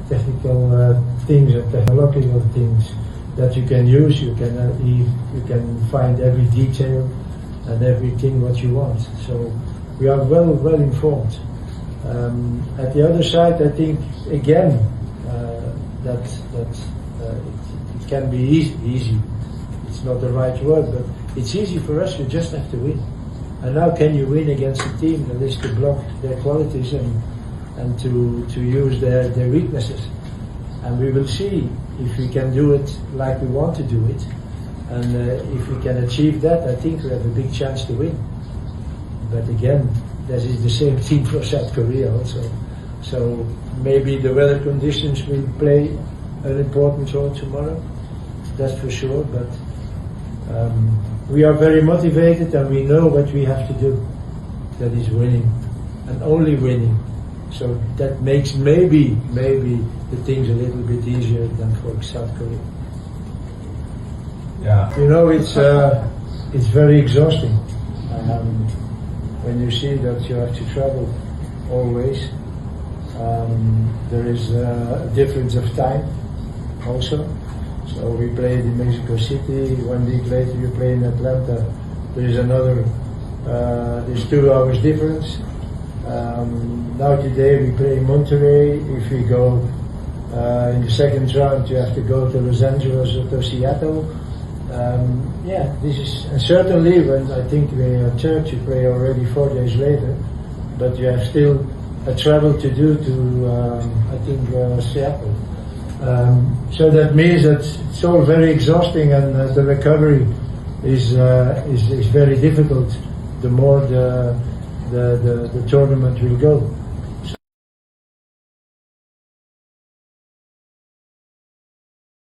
technical things and technological things that you can use. You can find every detail and everything what you want. So we are well informed. At the other side, I think again that it can be easy. It's not the right word, but it's easy for us. You just have to win. And now, can you win against a team that is to block their qualities and to use their weaknesses? And we will see if we can do it like we want to do it. And if we can achieve that, I think we have a big chance to win. But again, that is the same team for South Korea also. So maybe the weather conditions will play an important role tomorrow. That's for sure. But we are very motivated and we know what we have to do. That is winning, and only winning. So that makes maybe the things a little bit easier than for South Korea. Yeah. You know, it's very exhausting when you see that you have to travel always. There is a difference of time also. So we played in Mexico City. 1 week later, you play in Atlanta. There is another. There's 2 hours difference. Now today we play in Monterrey. If we go in the second round, you have to go to Los Angeles or to Seattle. This is, and certainly when I think we are third, you play already 4 days later, but you have still a travel to do to I think Seattle. So that means that it's all very exhausting, and the recovery is very difficult. The more the tournament will go.